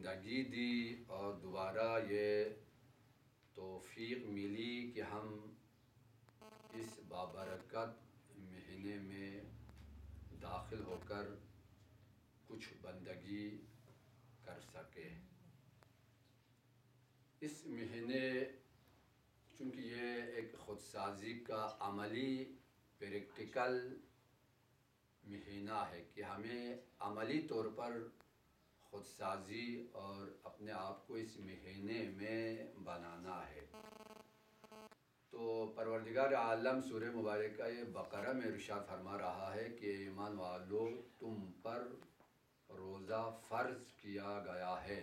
زندگی دی اور دوبارہ یہ توفیق ملی کہ ہم اس بابرکت مہینے میں داخل ہو کر کچھ بندگی کر سکے۔ اس مہینے چونکہ یہ ایک خودسازی کا عملی پریکٹیکل مہینہ ہے کہ ہمیں عملی طور پر خودسازی اور اپنے آپ کو اس مہینے میں بنانا ہے۔ تو پروردگار عالم سورہ مبارکہ بقرہ میں ارشاد فرما رہا ہے کہ ایمان والو تم پر روزہ فرض کیا گیا ہے،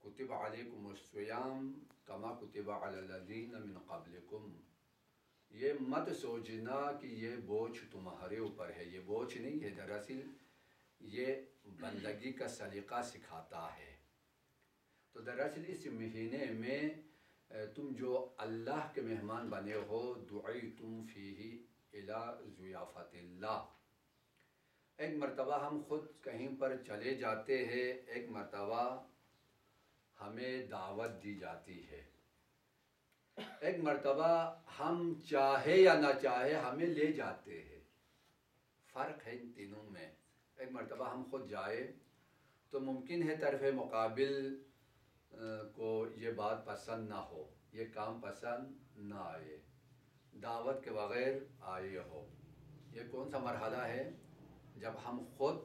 کتب علیکم الصیام کما کتب علی الذین من قبلکم۔ یہ مت سوچنا کہ یہ بوجھ تمہارے اوپر ہے، یہ بوجھ نہیں ہے، دراصل یہ بندگی کا سلیقہ سکھاتا ہے۔ تو دراصل اس مہینے میں تم جو اللہ کے مہمان بنے ہو، دعیتم فیہ الی ضیافت اللہ۔ ایک مرتبہ ہم خود کہیں پر چلے جاتے ہیں، ایک مرتبہ ہمیں دعوت دی جاتی ہے، ایک مرتبہ ہم چاہے یا نہ چاہے ہمیں لے جاتے ہیں۔ فرق ہے ان تینوں میں۔ ایک مرتبہ ہم خود جائے تو ممکن ہے طرف مقابل کو یہ بات پسند نہ ہو، یہ کام پسند نہ آئے، دعوت کے بغیر آئے ہو۔ یہ کون سا مرحلہ ہے؟ جب ہم خود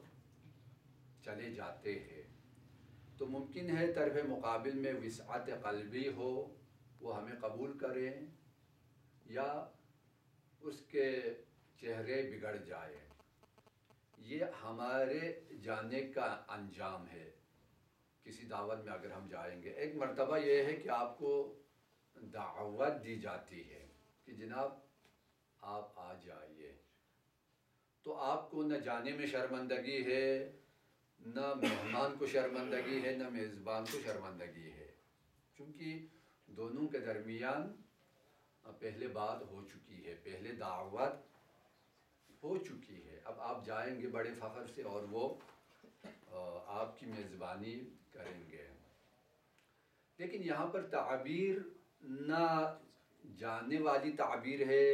چلے جاتے ہیں تو ممکن ہے طرف مقابل میں وسعت قلبی ہو، وہ ہمیں قبول کرے، یا اس کے چہرے بگڑ جائے۔ یہ ہمارے جانے کا انجام ہے کسی دعوت میں اگر ہم جائیں گے۔ ایک مرتبہ یہ ہے کہ آپ کو دعوت دی جاتی ہے کہ جناب آپ آ جائیے، تو آپ کو نہ جانے میں شرمندگی ہے، نہ مہمان کو شرمندگی ہے، نہ میزبان کو شرمندگی ہے، چونکہ دونوں کے درمیان پہلے بات ہو چکی ہے، پہلے دعوت ہو چکی ہے۔ اب آپ جائیں گے بڑے فخر سے اور وہ آپ کی میزبانی کریں گے۔ لیکن یہاں پر تعبیر نہ جانے والی تعبیر ہے،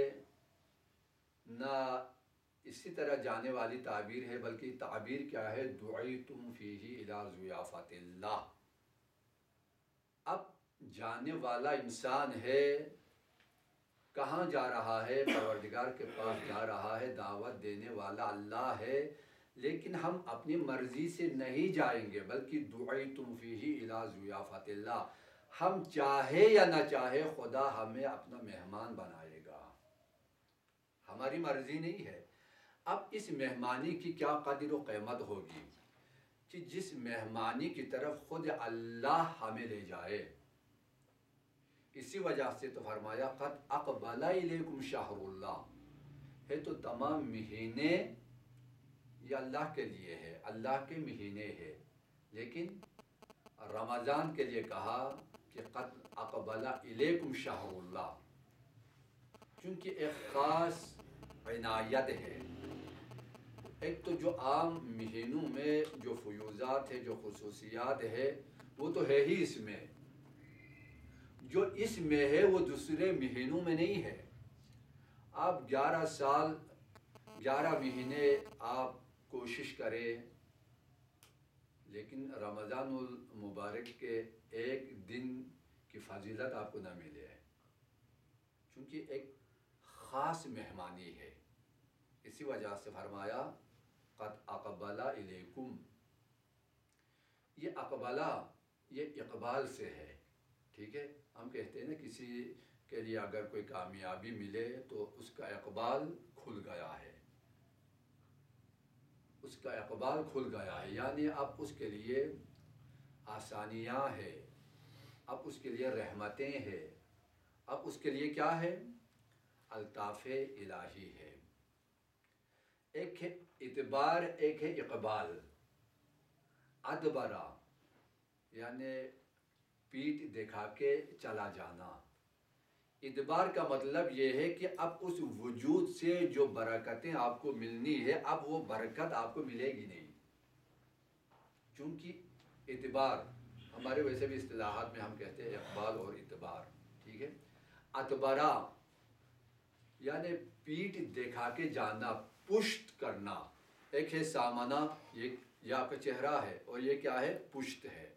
نہ اسی طرح جانے والی تعبیر ہے، بلکہ تعبیر کیا ہے؟ دعیتم فیہ الی ضیافت اللہ۔ اب جانے والا انسان ہے، کہاں جا رہا ہے؟ پروردگار کے پاس جا رہا ہے، دعوت دینے والا اللہ ہے، لیکن ہم اپنی مرضی سے نہیں جائیں گے، بلکہ دعیتم فیہ الی ضیافت اللہ۔ ہم چاہے یا نہ چاہے خدا ہمیں اپنا مہمان بنائے گا، ہماری مرضی نہیں ہے۔ اب اس مہمانی کی کیا قدر و قیمت ہوگی کہ جس مہمانی کی طرف خود اللہ ہمیں لے جائے۔ اسی وجہ سے تو فرمایا قد اقبل الیکم شہر اللہ ہے، تو تمام مہینے یہ اللہ کے لیے ہے، اللہ کے مہینے ہے، لیکن رمضان کے لیے کہا کہ قد اقبل الیکم شہر اللہ، چونکہ ایک خاص عنایت ہے۔ ایک تو جو عام مہینوں میں جو فیوضات ہے، جو خصوصیات ہے، وہ تو ہے ہی اس میں، جو اس میں ہے وہ دوسرے مہینوں میں نہیں ہے۔ آپ 11 سال 11 مہینے آپ کوشش کریں، لیکن رمضان المبارک کے ایک دن کی فضیلت آپ کو نہ ملے، چونکہ ایک خاص مہمانی ہے۔ اسی وجہ سے فرمایا قد اقبل الیکم۔ یہ اقبلہ یہ اقبال سے ہے، ٹھیک ہے؟ ہم کہتے ہیں نا کسی کے لیے اگر کوئی کامیابی ملے تو اس کا اقبال کھل گیا ہے، اس کا اقبال کھل گیا ہے، یعنی اب اس کے لیے آسانیاں ہیں، اب اس کے لیے رحمتیں ہیں، اب اس کے لیے کیا ہے؟ الطاف الہی ہے۔ ایک ہے اعتبار، ایک ہے اقبال۔ ادبرا یعنی پیٹھ دکھا کے چلا جانا۔ ادبار کا مطلب یہ ہے کہ اب اس وجود سے جو برکتیں آپ کو ملنی ہے، اب وہ برکت آپ کو ملے گی نہیں، چونکہ اعتبار ہمارے ویسے بھی اصطلاحات میں ہم کہتے ہیں اقبال اور اعتبار، ٹھیک ہے. اتبرا یعنی پیٹھ دکھا کے جانا، پشت کرنا. ایک ہے سامانہ، یہ آپ کا چہرہ ہے، اور یہ کیا ہے؟ پشت ہے.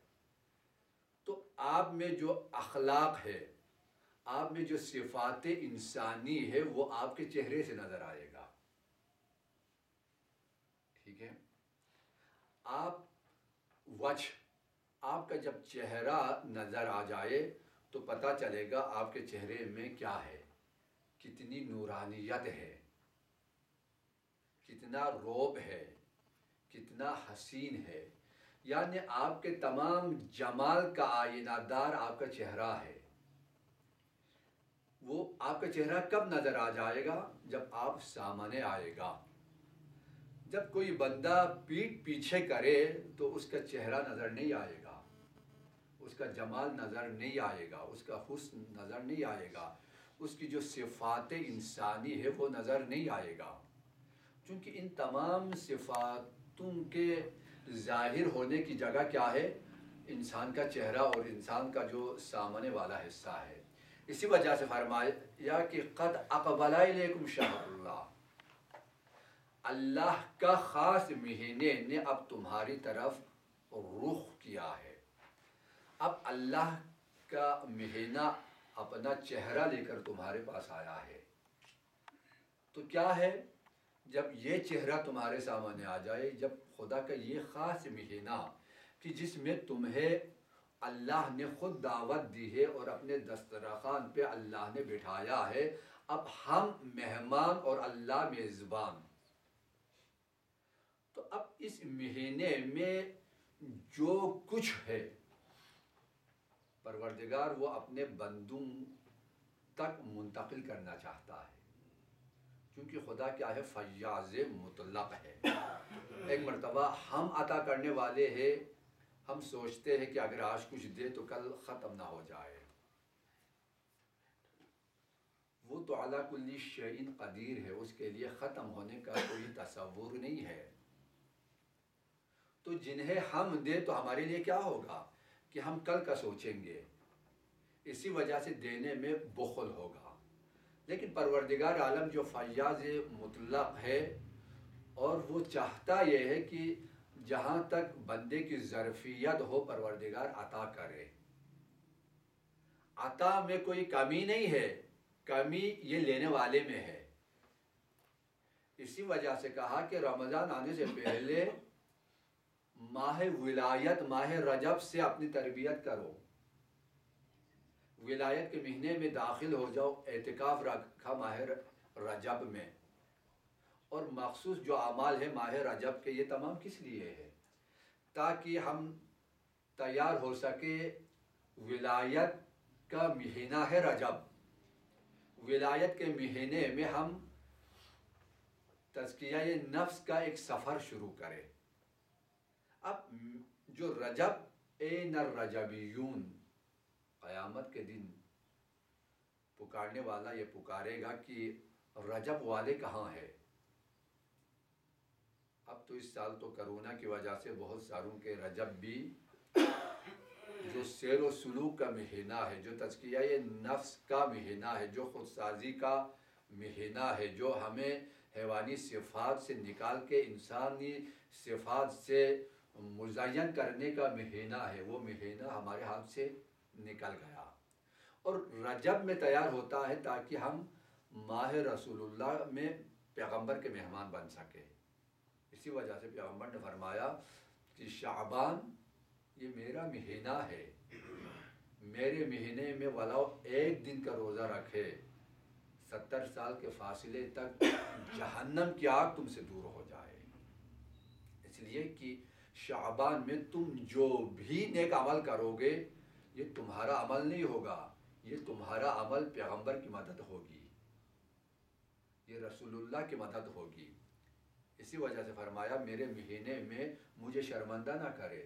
تو آپ میں جو اخلاق ہے، آپ میں جو صفات انسانی ہے، وہ آپ کے چہرے سے نظر آئے گا. ٹھیک ہے. آپ وجہ، آپ کا جب چہرہ نظر آ جائے تو پتہ چلے گا آپ کے چہرے میں کیا ہے، کتنی نورانیت ہے، کتنا روب ہے، کتنا حسین ہے. یعنی آپ کے تمام جمال کا آئینہ دار آپ کا چہرہ ہے. وہ آپ کا چہرہ کب نظر آ جائے گا؟ جب آپ سامنے آئے گا. جب کوئی بندہ پیٹھ پیچھے کرے تو اس کا چہرہ نظر نہیں آئے گا، اس کا جمال نظر نہیں آئے گا، اس کا حسن نظر نہیں آئے گا، اس کی جو صفات انسانی ہے وہ نظر نہیں آئے گا. چونکہ ان تمام صفاتوں کے ظاہر ہونے کی جگہ کیا ہے؟ انسان کا چہرہ اور انسان کا جو سامنے والا حصہ ہے. اسی وجہ سے فرمایا کہ قد اقبل الیکم شہر اللہ، اللہ کا خاص مہینے نے اب تمہاری طرف رخ کیا ہے. اب اللہ کا مہینہ اپنا چہرہ لے کر تمہارے پاس آیا ہے. تو کیا ہے؟ جب یہ چہرہ تمہارے سامنے آ جائے، جب خدا کا یہ خاص مہینہ کہ جس میں تمہیں اللہ نے خود دعوت دی ہے اور اپنے دسترخوان پہ اللہ نے بٹھایا ہے، اب ہم مہمان اور اللہ میزبان. تو اب اس مہینے میں جو کچھ ہے پروردگار وہ اپنے بندوں تک منتقل کرنا چاہتا ہے. کیونکہ خدا کیا ہے؟ فیاض مطلق ہے. ایک مرتبہ ہم عطا کرنے والے ہیں، ہم سوچتے ہیں کہ اگر آج کچھ دے تو کل ختم نہ ہو جائے. وہ تو علی کل شیء قدیر ہے، اس کے لیے ختم ہونے کا کوئی تصور نہیں ہے. تو جنہیں ہم دے تو ہمارے لیے کیا ہوگا کہ ہم کل کا سوچیں گے، اسی وجہ سے دینے میں بخل ہوگا. لیکن پروردگار عالم جو فیاض مطلق ہے، اور وہ چاہتا یہ ہے کہ جہاں تک بندے کی ظرفیت ہو پروردگار عطا کرے. عطا میں کوئی کمی نہیں ہے، کمی یہ لینے والے میں ہے. اسی وجہ سے کہا کہ رمضان آنے سے پہلے ماہ ولایت، ماہ رجب سے اپنی تربیت کرو. ولایت کے مہینے میں داخل ہو جاؤ، اعتکاف رکھا ماہ رجب میں. اور مخصوص جو اعمال ہے ماہ رجب کے، یہ تمام کس لیے ہے؟ تاکہ ہم تیار ہو سکے. ولایت کا مہینہ ہے رجب، ولایت کے مہینے میں ہم تزکیہ نفس کا ایک سفر شروع کریں. اب جو رجب، این الرجبیون، قیامت کے دن پکارنے والا یہ پکارے گا کہ رجب والے کہاں ہے؟ اب تو اس سال تو کرونا کی وجہ سے بہت ساروں کے رجب بھی جو سیر و سلوک کا مہینہ ہے، جو تزکیہ نفس کا مہینہ ہے، جو خودسازی کا مہینہ ہے، جو ہمیں حیوانی صفات سے نکال کے انسانی صفات سے مزین کرنے کا مہینہ ہے، وہ مہینہ ہمارے ہاتھ سے نکل گیا. اور رجب میں تیار ہوتا ہے تاکہ ہم ماہ رسول اللہ میں پیغمبر کے مہمان بن سکے. اسی وجہ سے پیغمبر نے فرمایا کہ شعبان یہ میرا مہینہ ہے، میرے مہینے میں ولو ایک دن کا روزہ رکھے 70 سال کے فاصلے تک جہنم کی آگ تم سے دور ہو جائے. اس لیے کہ شعبان میں تم جو بھی نیک عمل کرو گے یہ تمہارا عمل نہیں ہوگا، یہ تمہارا عمل پیغمبر کی مدد ہوگی، یہ رسول اللہ کی مدد ہوگی. اسی وجہ سے فرمایا میرے مہینے میں مجھے شرمندہ نہ کرے.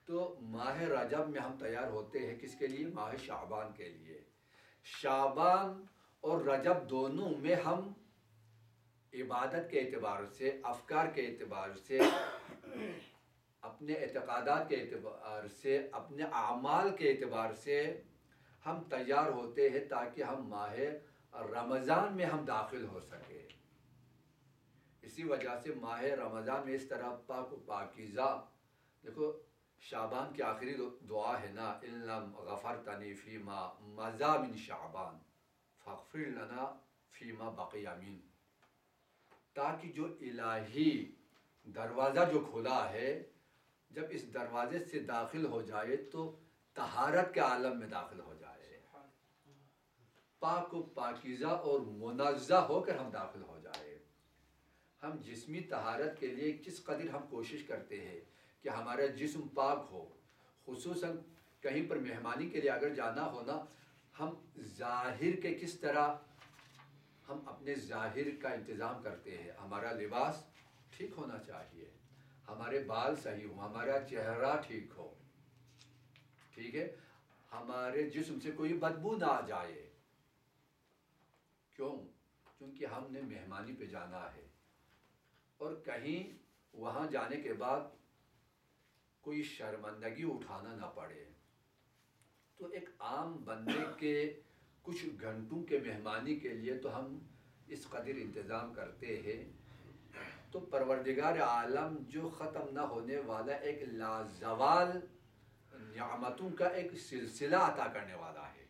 تو ماہ رجب میں ہم تیار ہوتے ہیں کس کے لیے؟ ماہ شعبان کے لیے. شعبان اور رجب دونوں میں ہم عبادت کے اعتبار سے، افکار کے اعتبار سے اپنے اعتقادات کے اعتبار سے، اپنے اعمال کے اعتبار سے ہم تیار ہوتے ہیں تاکہ ہم ماہ رمضان میں ہم داخل ہو سکے۔ اسی وجہ سے ماہ رمضان میں اس طرح پاک و پاکیزہ، دیکھو شعبان کی آخری دعا ہے نا، ان لم غفرتنی فیما مضی من شعبان فاغفر لنا فیما بقی من، تاکہ جو الہی دروازہ جو کھلا ہے، جب اس دروازے سے داخل ہو جائے تو طہارت کے عالم میں داخل ہو جائے، پاک و پاکیزہ اور منزہ ہو کر ہم داخل ہو جائے۔ ہم جسمی طہارت کے لیے کس قدر ہم کوشش کرتے ہیں کہ ہمارا جسم پاک ہو، خصوصاً کہیں پر مہمانی کے لیے اگر جانا ہونا، ہم ظاہر کے کس طرح ہم اپنے ظاہر کا انتظام کرتے ہیں، ہمارا لباس ٹھیک ہونا چاہیے، ہمارے بال صحیح ہوں، ہمارا چہرہ ٹھیک ہو، ٹھیک ہے، ہمارے جسم سے کوئی بدبو نہ آ جائے۔ کیوں؟ کیونکہ ہم نے مہمانی پہ جانا ہے، اور کہیں وہاں جانے کے بعد کوئی شرمندگی اٹھانا نہ پڑے۔ تو ایک عام بندے کے کچھ گھنٹوں کے مہمانی کے لیے تو ہم اس قدر انتظام کرتے ہیں، تو پروردگار عالم جو ختم نہ ہونے والا ایک لازوال نعمتوں کا ایک سلسلہ عطا کرنے والا ہے۔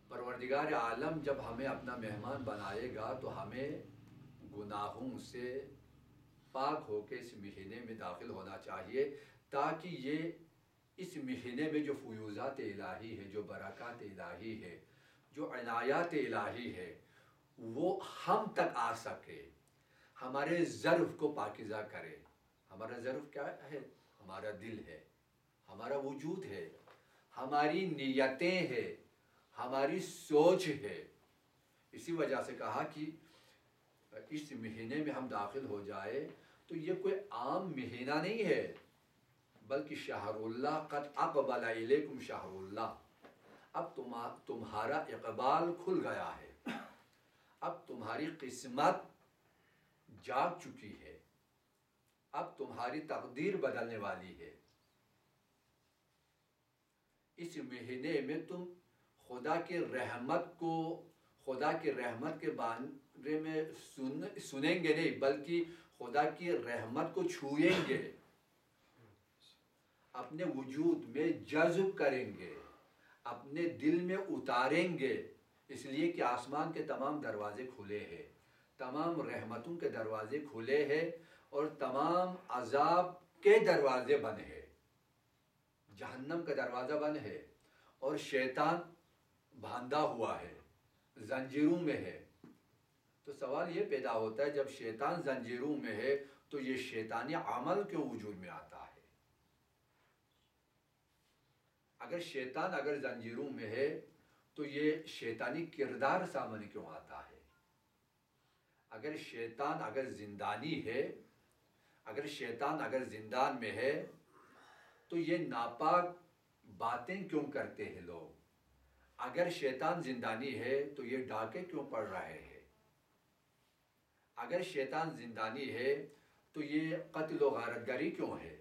پروردگار عالم جب ہمیں اپنا مہمان بنائے گا تو ہمیں گناہوں سے پاک ہو کے اس مہینے میں داخل ہونا چاہیے، تاکہ یہ اس مہینے میں جو فیوضات الہی ہے، جو برکات الہی ہے، جو عنایات الہی ہے، وہ ہم تک آ سکے، ہمارے ظرف کو پاکیزہ کرے۔ ہمارا ظرف کیا ہے؟ ہمارا دل ہے، ہمارا وجود ہے، ہماری نیتیں ہیں، ہماری سوچ ہے۔ اسی وجہ سے کہا کہ اس مہینے میں ہم داخل ہو جائے تو یہ کوئی عام مہینہ نہیں ہے، بلکہ شہر اللہ قد اقبل الیکم شہر اللہ، اب تمہارا اقبال کھل گیا ہے، اب تمہاری قسمت جاگ چکی ہے، اب تمہاری تقدیر بدلنے والی ہے۔ اس مہینے میں تم خدا کی رحمت کو، خدا کی رحمت کے بارے میں سنیں گے نہیں، بلکہ خدا کی رحمت کو چھوئیں گے، اپنے وجود میں جذب کریں گے، اپنے دل میں اتاریں گے، اس لیے کہ آسمان کے تمام دروازے کھلے ہیں، تمام رحمتوں کے دروازے کھلے ہیں، اور تمام عذاب کے دروازے بند ہیں، جہنم کا دروازہ بند ہے، اور شیطان باندھا ہوا ہے، زنجیروں میں ہے۔ تو سوال یہ پیدا ہوتا ہے، جب شیطان زنجیروں میں ہے تو یہ شیطانی عمل کیوں وجود میں آتا ہے؟ اگر شیطان اگر زنجیروں میں ہے تو یہ شیطانی کردار سامنے کیوں آتا ہے؟ اگر شیطان اگر زندانی ہے، اگر شیطان اگر زندان میں ہے تو یہ ناپاک باتیں کیوں کرتے ہیں لوگ؟ اگر شیطان زندانی ہے تو یہ ڈاکے کیوں پڑ رہے ہیں؟ اگر شیطان زندانی ہے تو یہ قتل و غارت گری کیوں ہے؟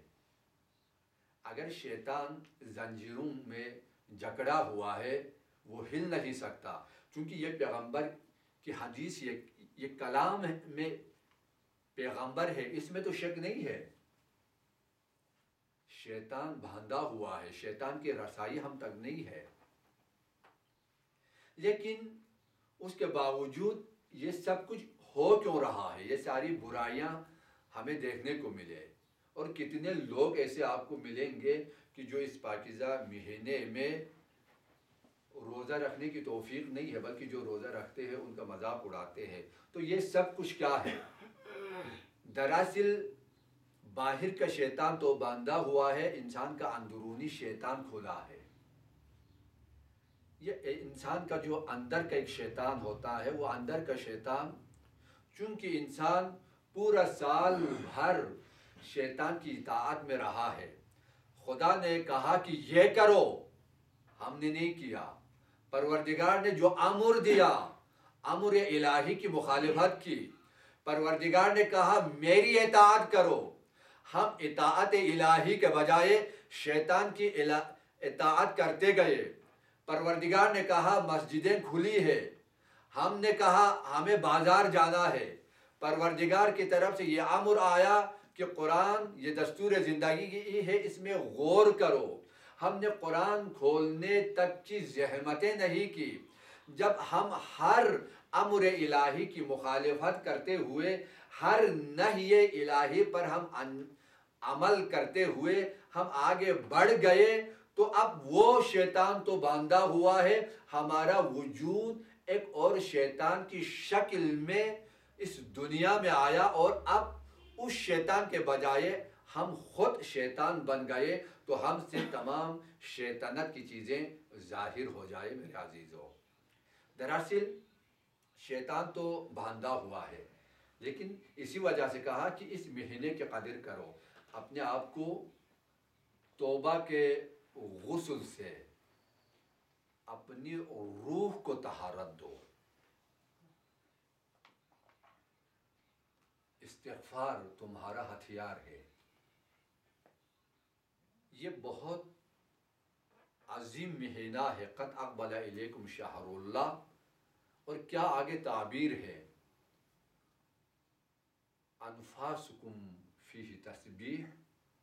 اگر شیطان زنجیروں میں جکڑا ہوا ہے، وہ ہل نہیں سکتا، چونکہ یہ پیغمبر کی حدیث، یہ کلام میں پیغمبر ہے، اس میں تو شک نہیں ہے۔ شیطان باندھا ہوا ہے، شیطان کی رسائی ہم تک نہیں ہے، لیکن اس کے باوجود یہ سب کچھ ہو کیوں رہا ہے؟ یہ ساری برائیاں ہمیں دیکھنے کو ملے، اور کتنے لوگ ایسے آپ کو ملیں گے کہ جو اس پاکیزہ مہینے میں روزہ رکھنے کی توفیق نہیں ہے، بلکہ جو روزہ رکھتے ہیں ان کا مذاق اڑاتے ہیں۔ تو یہ سب کچھ کیا ہے؟ دراصل باہر کا شیطان تو باندھا ہوا ہے، انسان کا اندرونی شیطان کھلا ہے۔ یہ انسان کا جو اندر کا ایک شیطان ہوتا ہے، وہ اندر کا شیطان، چونکہ انسان پورا سال بھر شیطان کی اطاعت میں رہا ہے، خدا نے کہا کہ یہ کرو، ہم نے نہیں کیا، پروردگار نے جو امر دیا، امر الہی کی مخالفت کی، پروردگار نے کہا میری اطاعت کرو. ہم اطاعت الہی کے بجائے شیطان کی اطاعت کرتے گئے. پروردگار نے کہا مسجدیں کھلی ہے، ہم نے کہا ہمیں بازار جانا ہے. پروردگار کی طرف سے یہ امر آیا کہ قرآن یہ دستور زندگی کی ہے، اس میں غور کرو. ہم نے قرآن کھولنے تک کی زحمتیں نہیں کی. جب ہم ہر امر الہی کی مخالفت کرتے ہوئے، ہر نہی الہی پر ہم عمل کرتے ہوئے ہم آگے بڑھ گئے، تو اب وہ شیطان تو باندھا ہوا ہے. ہمارا وجود ایک اور شیطان کی شکل میں اس دنیا میں آیا، اور اب اس شیطان کے بجائے ہم خود شیطان بن گئے. تو ہم سے تمام شیطنت کی چیزیں ظاہر ہو جائے. میرے عزیزو، دراصل شیطان تو باندھا ہوا ہے، لیکن اسی وجہ سے کہا کہ اس مہینے کی قدر کرو، اپنے آپ کو توبہ کے غسل سے اپنی روح کو طہارت دو. استغفار تمہارا ہتھیار ہے. یہ بہت عظیم مہینہ ہے. قد اقبل الیکم شہر اللہ، اور کیا آگے تعبیر ہے، انفاسکم فیہ تسبیح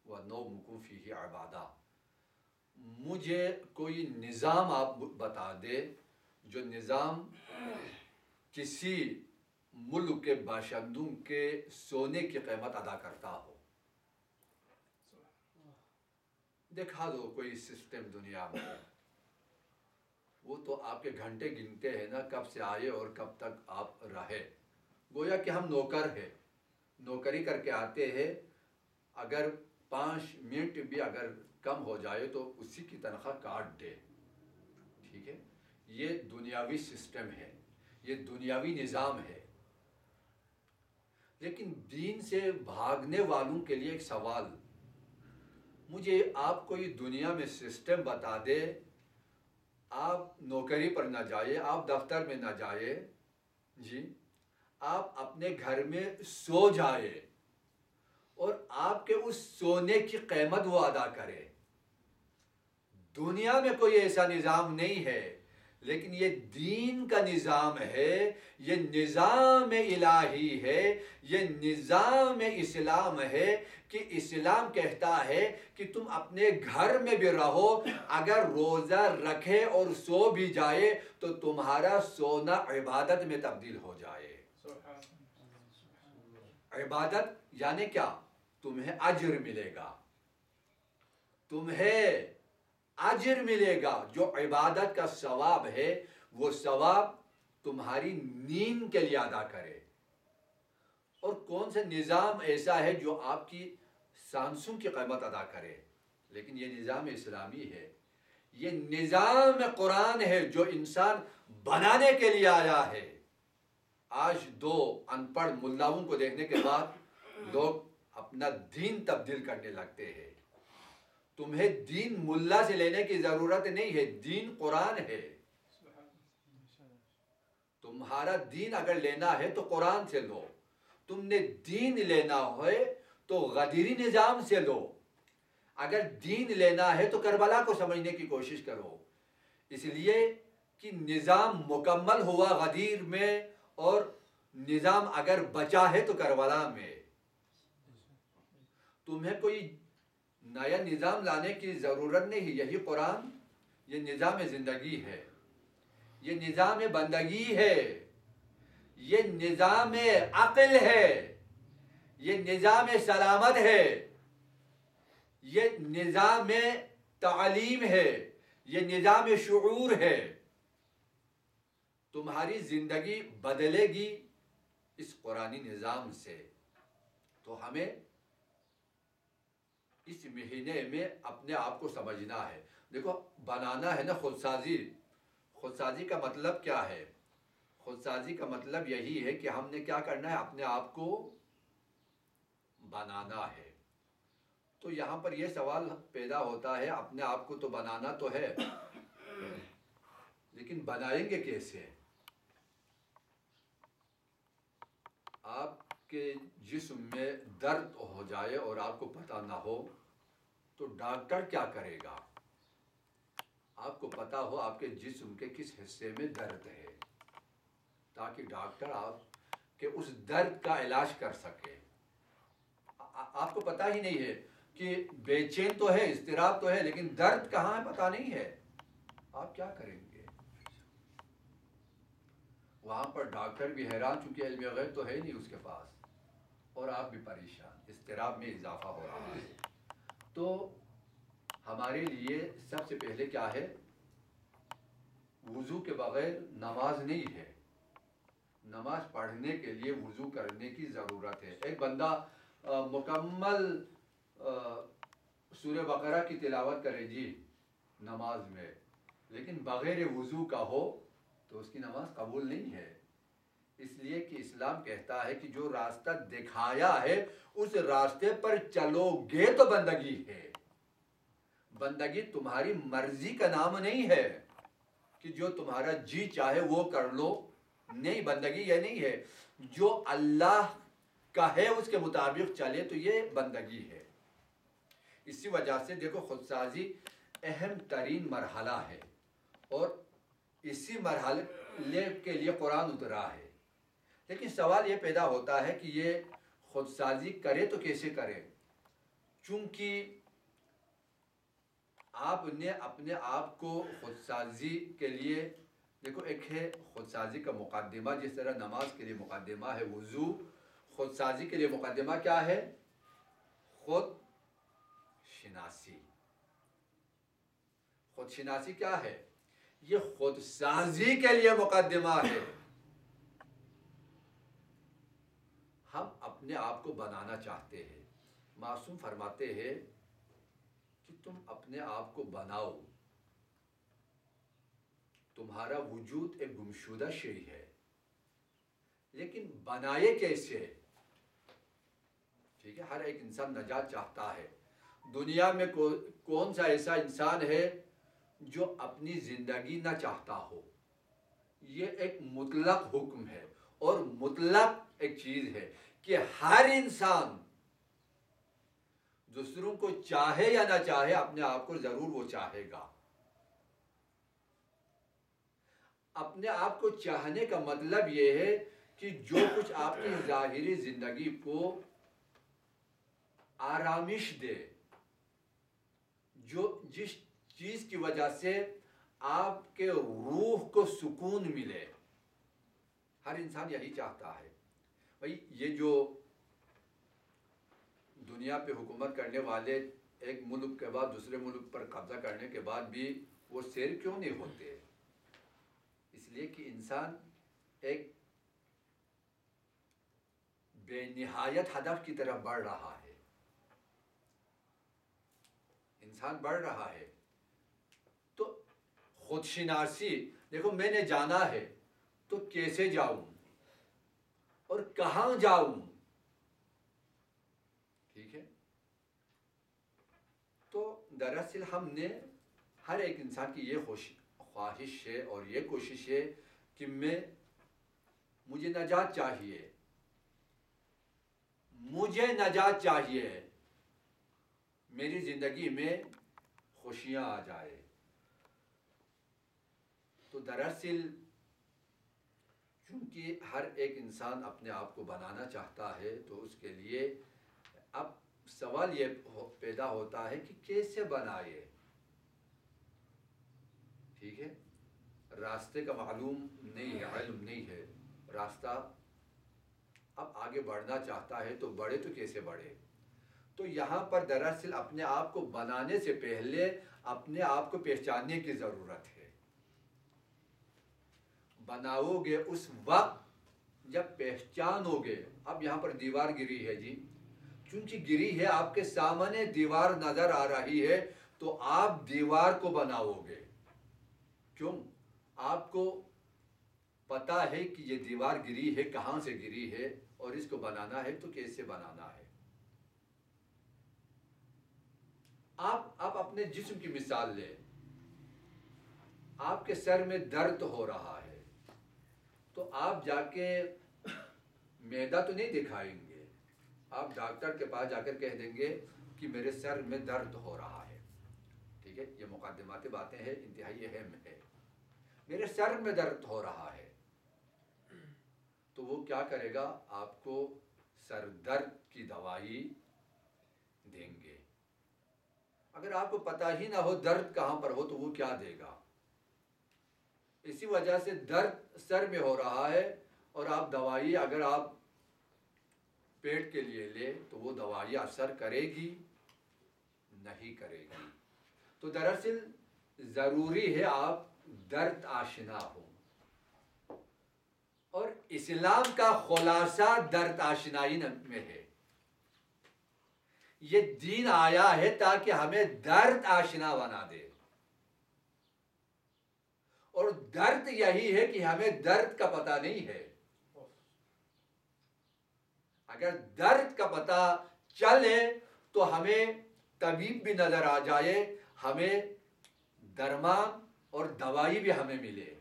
و نومکم فیہ عبادہ. مجھے کوئی نظام آپ بتا دے جو نظام کسی ملک کے باشندوں کے سونے کی قیمت ادا کرتا ہو. دکھا دو کوئی سسٹم دنیا میں. وہ تو آپ کے گھنٹے گنتے ہیں نا، کب سے آئے اور کب تک آپ رہے. گویا کہ ہم نوکر ہیں، نوکری کر کے آتے ہیں. اگر 5 منٹ بھی اگر کم ہو جائے تو اسی کی تنخواہ کاٹ دے. ٹھیک ہے، یہ دنیاوی سسٹم ہے، یہ دنیاوی نظام ہے. لیکن دین سے بھاگنے والوں کے لیے ایک سوال، مجھے آپ کوئی دنیا میں سسٹم بتا دے. آپ نوکری پر نہ جائے، آپ دفتر میں نہ جائے، جی آپ اپنے گھر میں سو جائے، اور آپ کے اس سونے کی قیمت وہ ادا کرے. دنیا میں کوئی ایسا نظام نہیں ہے، لیکن یہ دین کا نظام ہے، یہ نظام الہی ہے، یہ نظام اسلام ہے. کہ اسلام کہتا ہے کہ تم اپنے گھر میں بھی رہو، اگر روزہ رکھے اور سو بھی جائے تو تمہارا سونا عبادت میں تبدیل ہو جائے. عبادت یعنی کیا؟ تمہیں اجر ملے گا، تمہیں اجر ملے گا. جو عبادت کا ثواب ہے وہ ثواب تمہاری نیند کے لیے ادا کرے. اور کون سا نظام ایسا ہے جو آپ کی سانسوں کی قیمت ادا کرے؟ لیکن یہ نظام اسلامی ہے، یہ نظام قرآن ہے جو انسان بنانے کے لیے آیا ہے. آج 2 ان پڑھ ملاؤں کو دیکھنے کے بعد لوگ اپنا دین تبدیل کرنے لگتے ہیں. تمہیں دین ملا سے لینے کی ضرورت نہیں ہے، دین قرآن ہے. تمہارا دین اگر لینا ہے تو قرآن سے لو. تم نے دین لینا ہے تو غدیری نظام سے لو. اگر دین لینا ہے تو کربلا کو سمجھنے کی کوشش کرو، اس لیے کہ نظام مکمل ہوا غدیر میں، اور نظام اگر بچا ہے تو کربلا میں. تمہیں کوئی نیا نظام لانے کی ضرورت نہیں. یہی قرآن، یہ نظام زندگی ہے، یہ نظام بندگی ہے، یہ نظام عقل ہے، یہ نظام سلامت ہے، یہ نظام تعلیم ہے، یہ نظام شعور ہے. تمہاری زندگی بدلے گی اس قرآنی نظام سے. تو ہمیں اس مہینے میں اپنے آپ کو سمجھنا ہے. دیکھو، بنانا ہے نا خودسازی. خودسازی کا مطلب کیا ہے؟ خودسازی کا مطلب یہی ہے کہ ہم نے کیا کرنا ہے، اپنے آپ کو بنانا ہے. تو یہاں پر یہ سوال پیدا ہوتا ہے، اپنے آپ کو تو بنانا تو ہے، لیکن بنائیں گے کیسے؟ آپ کے جسم میں درد ہو جائے اور آپ کو پتہ نہ ہو تو ڈاکٹر کیا کرے گا؟ آپ کو پتہ ہو آپ کے جسم کے کس حصے میں درد ہے، تاکہ ڈاکٹر آپ کے اس درد کا علاج کر سکے۔ آپ کو پتہ ہی نہیں ہے کہ بے چین تو ہے، اضطراب تو ہے، لیکن درد کہاں ہے پتہ نہیں ہے، آپ کیا کریں گے؟ وہاں پر ڈاکٹر بھی حیران، چونکہ علم غیب تو ہے نہیں اس کے پاس، اور آپ بھی پریشان، اضطراب میں اضافہ ہو رہا ہے۔ تو ہمارے لیے سب سے پہلے کیا ہے؟ وضو کے بغیر نماز نہیں ہے۔ نماز پڑھنے کے لیے وضو کرنے کی ضرورت ہے۔ ایک بندہ مکمل سورہ بقرہ کی تلاوت کرے جی نماز میں، لیکن بغیر وضو کا ہو تو اس کی نماز قبول نہیں ہے۔ اس لیے کہ اسلام کہتا ہے کہ جو راستہ دکھایا ہے اس راستے پر چلو گے تو بندگی ہے۔ بندگی تمہاری مرضی کا نام نہیں ہے کہ جو تمہارا جی چاہے وہ کر لو، نہیں، بندگی یہ نہیں ہے۔ جو اللہ کا ہے اس کے مطابق چلے تو یہ بندگی ہے۔ اسی وجہ سے دیکھو خودسازی اہم ترین مرحلہ ہے، اور اسی مرحلے کے لیے قرآن اترا ہے۔ لیکن سوال یہ پیدا ہوتا ہے کہ یہ خودسازی کرے تو کیسے کرے؟ چونکہ آپ نے اپنے آپ کو خودسازی کے لیے، دیکھو ایک ہے خودسازی کا مقدمہ، جس طرح نماز کے لیے مقدمہ ہے وضو، خودسازی کے لیے مقدمہ کیا ہے؟ خود شناسی۔ خود شناسی کیا ہے؟ یہ خودسازی کے لیے مقدمہ ہے۔ ہم اپنے آپ کو بنانا چاہتے ہیں۔ معصوم فرماتے ہیں کہ تم اپنے آپ کو بناؤ، تمہارا وجود ایک گمشدہ شے ہے، لیکن بنائے کیسے؟ ٹھیک ہے، ہر ایک انسان نجات چاہتا ہے۔ دنیا میں کون سا ایسا انسان ہے جو اپنی زندگی نہ چاہتا ہو؟ یہ ایک مطلق حکم ہے، اور مطلق ایک چیز ہے کہ ہر انسان دوسروں کو چاہے یا نہ چاہے اپنے آپ کو ضرور وہ چاہے گا۔ اپنے آپ کو چاہنے کا مطلب یہ ہے کہ جو کچھ آپ کی ظاہری زندگی کو آرامش دے، جو جس چیز کی وجہ سے آپ کے روح کو سکون ملے، ہر انسان یہی چاہتا ہے۔ بھائی یہ جو دنیا پہ حکومت کرنے والے ایک ملک کے بعد دوسرے ملک پر قبضہ کرنے کے بعد بھی وہ سیر کیوں نہیں ہوتے؟ اس لیے کہ انسان ایک بے نہایت ہدف کی طرف بڑھ رہا ہے۔ انسان بڑھ رہا ہے تو خود شناسی، دیکھو میں نے جانا ہے تو کیسے جاؤں اور کہاں جاؤں؟ ٹھیک ہے، تو دراصل ہم نے ہر ایک انسان کی یہ خواہش ہے اور یہ کوشش ہے کہ مجھے نجات چاہیے، مجھے نجات چاہیے، میری زندگی میں خوشیاں آ جائے۔ تو دراصل چونکہ ہر ایک انسان اپنے آپ کو بنانا چاہتا ہے، تو اس کے لیے اب سوال یہ پیدا ہوتا ہے کہ کیسے بنائے؟ ٹھیک ہے، راستے کا معلوم نہیں ہے، علم نہیں ہے، راستہ اب آگے بڑھنا چاہتا ہے تو بڑھے تو کیسے بڑھے؟ تو یہاں پر دراصل اپنے آپ کو بنانے سے پہلے اپنے آپ کو پہچاننے کی ضرورت ہے۔ بناؤ گے اس وقت جب پہچانو گے۔ اب یہاں پر دیوار گری ہے جی، چونکہ گری ہے، آپ کے سامنے دیوار نظر آ رہی ہے، تو آپ دیوار کو بناؤ گے۔ کیوں؟ آپ کو پتا ہے کہ یہ دیوار گری ہے، کہاں سے گری ہے، اور اس کو بنانا ہے تو کیسے بنانا ہے۔ آپ اپنے جسم کی مثال لیں، آپ کے سر میں درد ہو رہا ہے، تو آپ جا کے معدہ تو نہیں دکھائیں گے، آپ ڈاکٹر کے پاس جا کر کہہ دیں گے کہ میرے سر میں درد ہو رہا ہے، ٹھیک ہے، یہ مقدماتی باتیں ہیں، انتہائی اہم ہے، میرے سر میں درد ہو رہا ہے، تو وہ کیا کرے گا؟ آپ کو سر درد کی دوائی دیں گے۔ اگر آپ کو پتہ ہی نہ ہو درد کہاں پر ہو تو وہ کیا دے گا؟ اسی وجہ سے درد سر میں ہو رہا ہے اور آپ دوائی اگر آپ پیٹ کے لیے لے تو وہ دوائی اثر کرے گی؟ نہیں کرے گی۔ تو دراصل ضروری ہے آپ درد آشنا ہوں، اور اسلام کا خلاصہ درد آشنائی میں ہے۔ یہ دین آیا ہے تاکہ ہمیں درد آشنا بنا دے، اور درد یہی ہے کہ ہمیں درد کا پتہ نہیں ہے۔ اگر درد کا پتہ چلے تو ہمیں طبیب بھی نظر آ جائے، ہمیں درمان اور دوائی بھی ہمیں ملے۔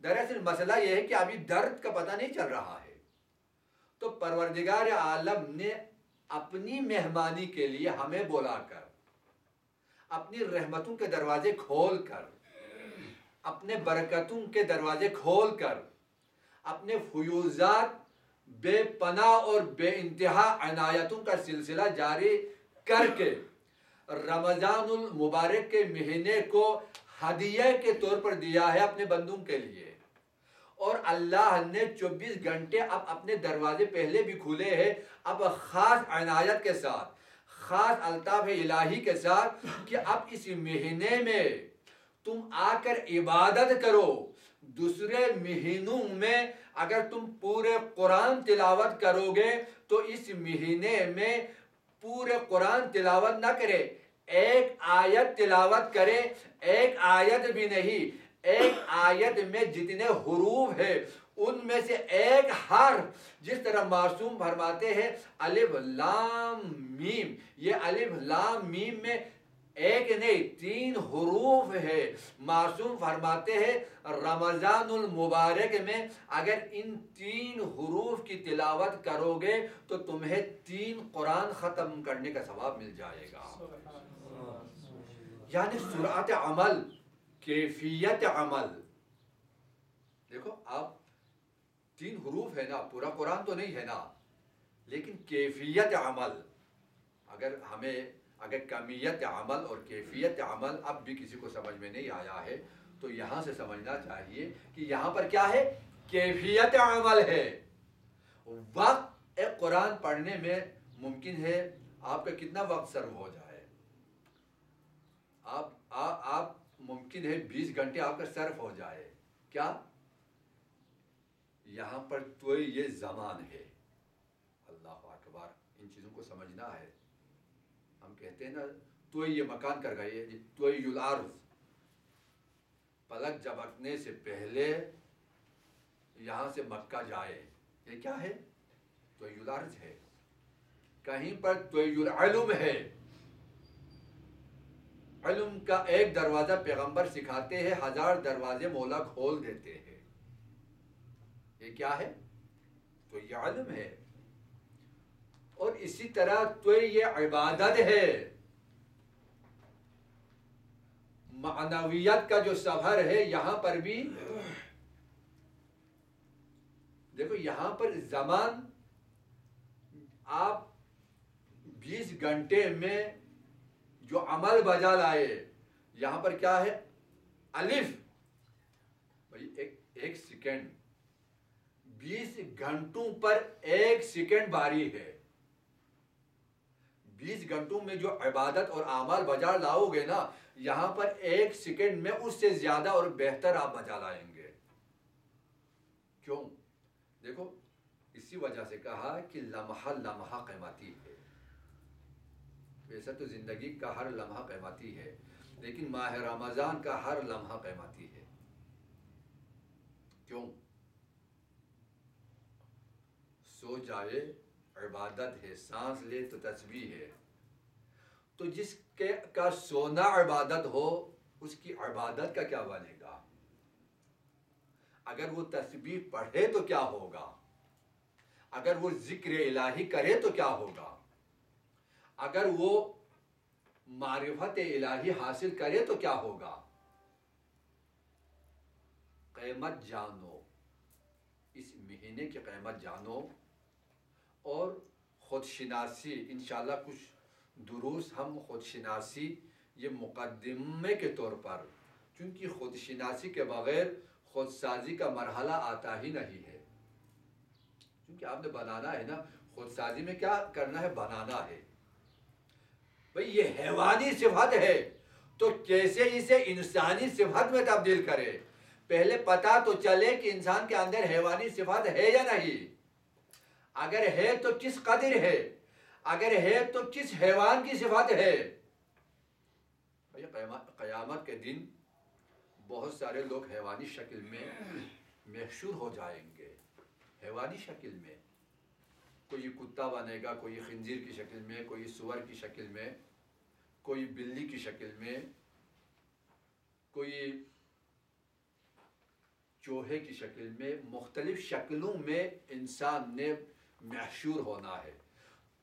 دراصل مسئلہ یہ ہے کہ ابھی درد کا پتہ نہیں چل رہا ہے، تو پروردگار عالم نے اپنی مہمانی کے لیے ہمیں بلا کر، اپنی رحمتوں کے دروازے کھول کر، اپنے برکتوں کے دروازے کھول کر، اپنے فیوزات بے پناہ اور بے انتہا عنایتوں کا سلسلہ جاری کر کے رمضان المبارک کے مہینے کو ہدیہ کے طور پر دیا ہے اپنے بندوں کے لیے، اور اللہ نے 24 گھنٹے اب اپنے دروازے پہلے بھی کھلے ہیں، اب خاص عنایت کے ساتھ، خاص الطاف الہی کے ساتھ کہ اب اس مہینے میں تم آ کر عبادت کرو۔ دوسرے مہینوں میں اگر تم پورے قرآن تلاوت کرو گے تو اس مہینے میں پورے قرآن تلاوت نہ کرے، ایک آیت تلاوت کرے، ایک آیت بھی نہیں، ایک آیت میں جتنے حروف ہیں ان میں سے ایک حرف، جس طرح معصوم فرماتے ہیں الف لام میم، یہ الف لام میم میں ایک نہیں 3 حروف ہے۔ معصوم فرماتے ہیں رمضان المبارک میں اگر ان 3 حروف کی تلاوت کرو گے تو تمہیں 3 قرآن ختم کرنے کا ثواب مل جائے گا۔ یعنی سرعت عمل، کیفیت عمل۔ دیکھو آپ 3 حروف ہے نا، پورا قرآن تو نہیں ہے نا، لیکن کیفیت عمل، اگر کمیت عمل اور کیفیت عمل اب بھی کسی کو سمجھ میں نہیں آیا ہے تو یہاں سے سمجھنا چاہیے کہ یہاں پر کیا ہے؟ کیفیت عمل ہے۔ وقت ایک قرآن پڑھنے میں ممکن ہے آپ کا کتنا وقت صرف ہو جائے، آپ ممکن ہے 20 گھنٹے آپ کا صرف ہو جائے، کیا؟ یہاں پر تو یہ زمان ہے۔ اللہ اکبر، ان چیزوں کو سمجھنا ہے۔ ہم کہتے ہیں نا تو یہ مکان کر گئے، تو الارض، پلک جھپکنے سے پہلے یہاں سے مکہ جائے، یہ کیا ہے؟ تو الارض ہے۔ کہیں پر تو العلم ہے، علم کا ایک دروازہ پیغمبر سکھاتے ہیں، 1000 دروازے مولا کھول دیتے ہیں۔ یہ کیا ہے؟ تو یہ علم ہے۔ اور اسی طرح تو یہ عبادت ہے۔ معنویت کا جو سفر ہے یہاں پر بھی دیکھو، یہاں پر زمان آپ 20 گھنٹے میں جو عمل بجا لائے، یہاں پر کیا ہے؟ الف، بھائی ایک سیکنڈ، 20 گھنٹوں پر 1 سیکنڈ باری ہے۔ 20 گھنٹوں میں جو عبادت اور اعمال بجا لاؤ گے نا، یہاں پر 1 سیکنڈ میں اس سے زیادہ اور بہتر آپ بجا لائیں گے۔ کیوں؟ دیکھو، اسی وجہ سے کہا کہ لمحہ لمحہ قیمتی ہے۔ ویسے تو زندگی کا ہر لمحہ قیمتی ہے، لیکن ماہ رمضان کا ہر لمحہ قیمتی ہے۔ کیوں؟ سو جائے عبادت ہے، سانس لے تو تسبیح ہے۔ تو جس کا سونا عبادت ہو اس کی عبادت کا کیا بنے گا؟ اگر وہ تسبیح پڑھے تو کیا ہوگا؟ اگر وہ ذکر الہی کرے تو کیا ہوگا؟ اگر وہ معرفت الہی حاصل کرے تو کیا ہوگا؟ قیمت جانو، اس مہینے کی قیمت جانو، اور خود شناسی، انشاءاللہ کچھ دروس ہم خود شناسی یہ مقدمے کے طور پر، کیونکہ خود شناسی کے بغیر خود سازی کا مرحلہ آتا ہی نہیں ہے، کیونکہ آپ نے بنانا ہے نا، خود سازی میں کیا کرنا ہے؟ بنانا ہے. بھئی یہ حیوانی صفت ہے تو کیسے اسے انسانی صفت میں تبدیل کرے؟ پہلے پتہ تو چلے کہ انسان کے اندر حیوانی صفت ہے یا نہیں، اگر ہے تو کس قدر ہے، اگر ہے تو کس حیوان کی صفت ہے. قیامت کے دن بہت سارے لوگ حیوانی شکل میں محشور ہو جائیں گے. حیوانی شکل میں کوئی کتا بنے گا، کوئی خنزیر کی شکل میں، کوئی سور کی شکل میں، کوئی بلی کی شکل میں، کوئی چوہے کی شکل میں، مختلف شکلوں میں انسان نے محشور ہونا ہے.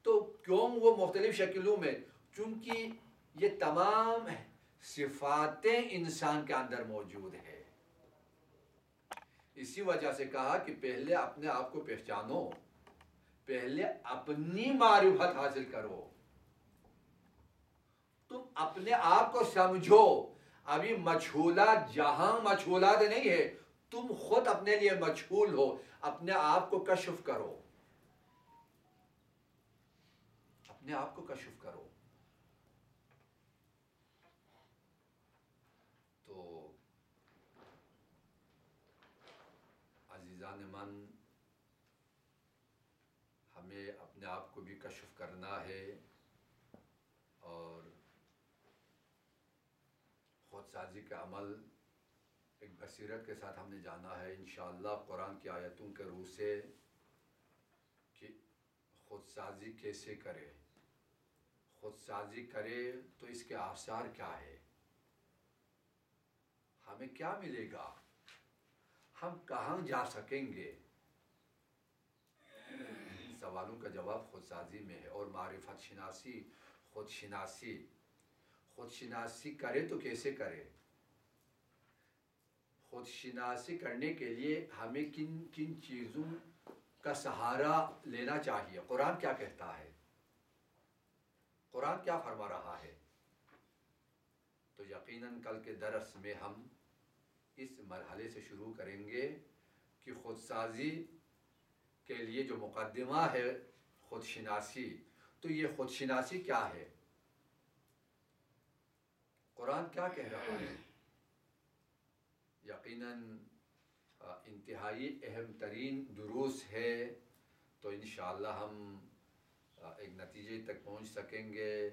تو کیوں وہ مختلف شکلوں میں؟ چونکہ یہ تمام صفاتیں انسان کے اندر موجود ہے. اسی وجہ سے کہا کہ پہلے اپنے آپ کو پہچانو، پہلے اپنی معرفت حاصل کرو، تم اپنے آپ کو سمجھو. ابھی مجھولات جہاں مجھولات نہیں ہے، تم خود اپنے لیے مجھول ہو، اپنے آپ کو کشف کرو، اپنے آپ کو کشف کرو. تو عزیزان من، ہمیں اپنے آپ کو بھی کشف کرنا ہے، اور خود سازی کا عمل ایک بصیرت کے ساتھ ہم نے جانا ہے انشاءاللہ قرآن کی آیتوں کے روح سے، کہ خود سازی کیسے کرے، خود سازی کرے تو اس کے آثار کیا ہے، ہمیں کیا ملے گا، ہم کہاں جا سکیں گے. ان سوالوں کا جواب خود سازی میں ہے. اور معرفت شناسی، خود شناسی، خود شناسی کرے تو کیسے کرے؟ خود شناسی کرنے کے لیے ہمیں کن کن چیزوں کا سہارا لینا چاہیے؟ قرآن کیا کہتا ہے، قرآن کیا فرما رہا ہے؟ تو یقیناً کل کے درس میں ہم اس مرحلے سے شروع کریں گے کہ خود سازی کے لیے جو مقدمہ ہے خود شناسی، تو یہ خود شناسی کیا ہے، قرآن کیا کہہ رہا ہے؟ یقیناً انتہائی اہم ترین دروس ہے. تو انشاءاللہ ہم ایک نتیجے تک پہنچ سکیں گے.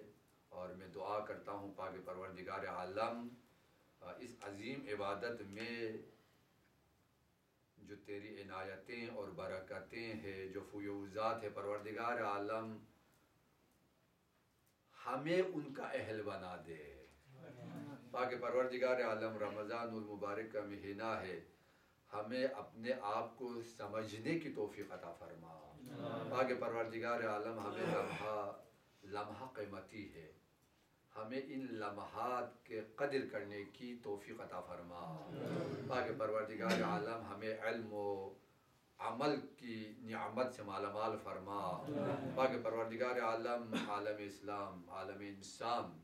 اور میں دعا کرتا ہوں پاک پروردگار عالم اس عظیم عبادت میں جو تیری عنایتیں اور برکتیں ہیں، جو فیوزات ہے، پروردگار عالم ہمیں ان کا اہل بنا دے. پاک پروردگار عالم رمضان المبارک کا مہینہ ہے، ہمیں اپنے آپ کو سمجھنے کی توفیق عطا فرما. پاک پروردگار عالم ہمیں لمحہ قیمتی ہے، ہمیں ان لمحات کے قدر کرنے کی توفیق عطا فرما. پاک پروردگار عالم ہمیں علم و عمل کی نعمت سے مالا مال فرما. پاک پروردگار عالم عالم اسلام، عالم انسان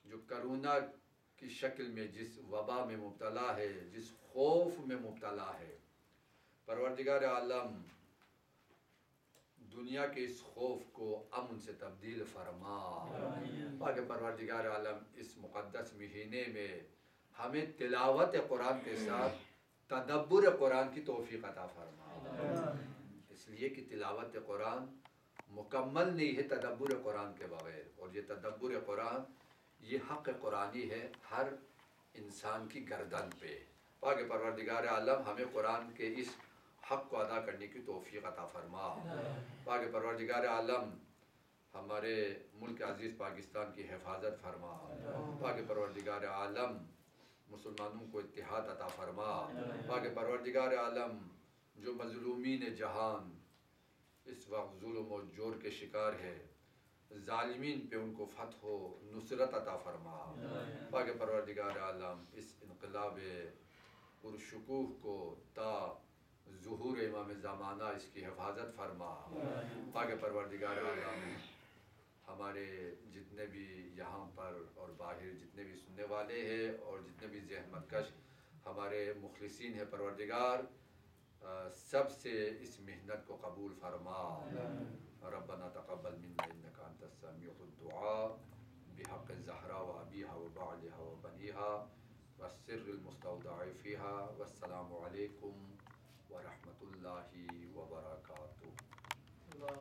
جو کرونا کی شکل میں جس وبا میں مبتلا ہے، جس خوف میں مبتلا ہے، پروردگار عالم دنیا کے اس خوف کو امن سے تبدیل فرما. پاک پروردگار عالم اس مقدس مہینے میں ہمیں تلاوت قرآن کے ساتھ تدبر قرآن کی توفیق عطا فرما. اس لیے کہ تلاوت قرآن مکمل نہیں ہے تدبر قرآن کے بغیر، اور یہ تدبر قرآن یہ حق قرآنی ہے ہر انسان کی گردن پہ. پاک پروردگار عالم ہمیں قرآن کے اس حق کو ادا کرنے کی توفیق عطا فرما. پاک پروردگار عالم ہمارے ملک عزیز پاکستان کی حفاظت فرما. پاک پروردگار عالم مسلمانوں کو اتحاد عطا فرما. پاک پروردگار عالم جو مظلومین جہان اس وقت ظلم و جور کے شکار ہے، ظالمین پہ ان کو فتح و نصرت عطا فرما۔ پاک پروردگار عالم اس انقلاب پرشکوہ کو تا ظہور امام زمانہ اس کی حفاظت فرما۔ پاک پروردگار عالم ہمارے جتنے بھی یہاں پر اور باہر جتنے بھی سننے والے ہیں اور جتنے بھی زحمت کش ہمارے مخلصین ہیں، پروردگار سب سے اس محنت کو قبول فرما۔ ربنا تقبل منا انک انت السمیع الدعاء بحق الزہراء و ابیہا و بعلہا و بنیہا والسر المستودع فیہا، والسلام علیکم ورحمۃ اللہ وبرکاتہ۔